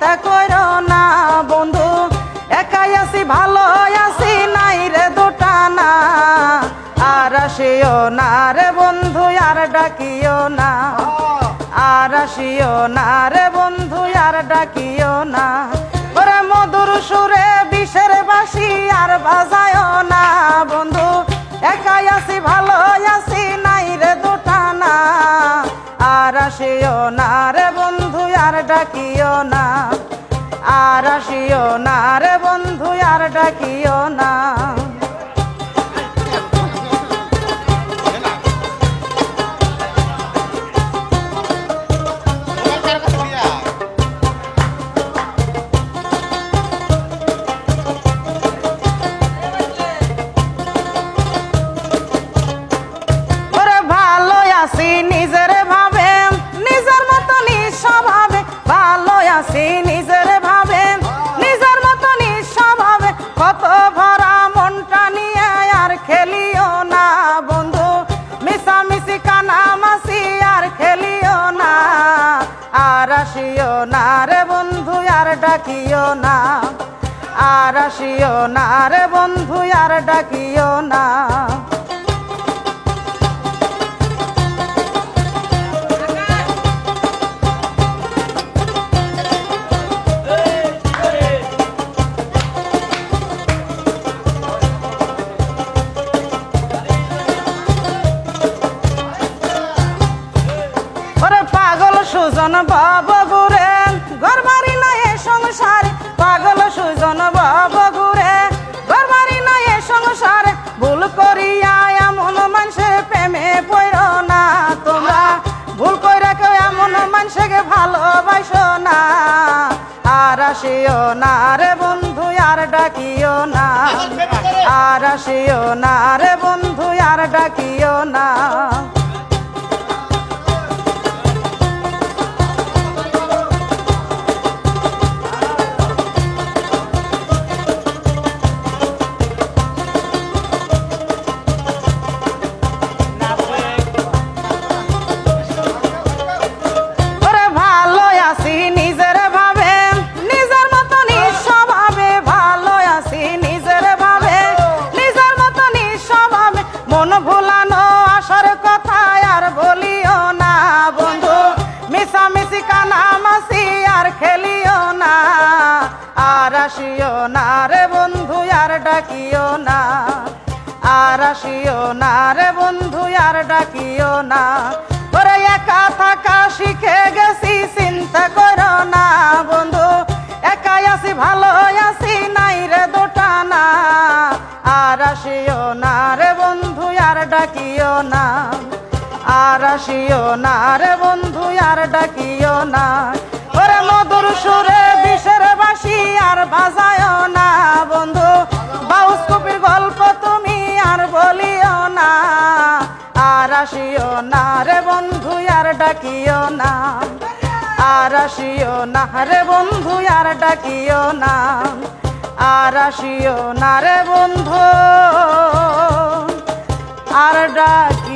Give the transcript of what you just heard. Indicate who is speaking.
Speaker 1: চিন্তা করো না বন্ধু, একাই আছি ভালো আছি নাই রে দোটানা। আর আসিও না রে বন্ধু আর ডাকিও না, আর আসিও না রে বন্ধু আর ডাকিও না। ওরে মধুর সুরে বিষের বাঁশি আর বাজায়ও না বন্ধু, একাই আছি ভালো আছি নাই রে দোটানা। আর আসিও না রে বন্ধু আর ডাকিও না, আর আসিও না রে বন্ধু আর ডাকিও না। নিজের ভাবে নিজের মতনই স্বভাবে, ভালো আছি নিজের ভাবে নিজের মতনই স্বভাবে। কত ভরা মনটা নিয়ে আর খেলিও না বন্ধু, মিশামিশি কানামাসি আর খেলিও না। আর আসিও না রে বন্ধু আর ডাকিও না, আর আসিও না রে বন্ধু আর ডাকিও না। সুজন বাবা ঘুরে ঘর বাড়ি নাই এ সংসারে, পাগল সুজন বাবা ঘুরে ঘর বাড়ি নাই এ সংসারে। ভুল করিয়া এমন মানুষের প্রেমে পড়ো না তোমরা, ভুল কইরা কেউ এমন মানুষকে ভালোবাসো না। আর আসিও না রে বন্ধু আর ডাকিও না, আর আসিও না রে বন্ধু আর ডাকিও না। মন ভুলানো আসার কথা আর বলিও না বন্ধু, মিশামিশি কানামাসি আর খেলিও না। আর আসিও না রে বন্ধু আর ডাকিও না, আর আসিও না রে বন্ধু আর ডাকিও না। ওরে একা থাকা শিখে গেছি চিন্তা করো না বন্ধু, একাই আছি ভালো আছি নাই রে দোটানা। আর আসিও না রে বন্ধু আর ডাকিও না, আর আসিও না রে বন্ধু আর ডাকিও না। ওরে মধুর সুরে বিষের বাঁশি আর বাজায়ও না বন্ধু, বাউস কবির গল্প তুমি আর বলিও না। আর আসিও না রে বন্ধু আর ডাকিও না, আর আসিও না রে বন্ধু আর ডাকিও না। আর আসিও না রে বন্ধু আর ডাকি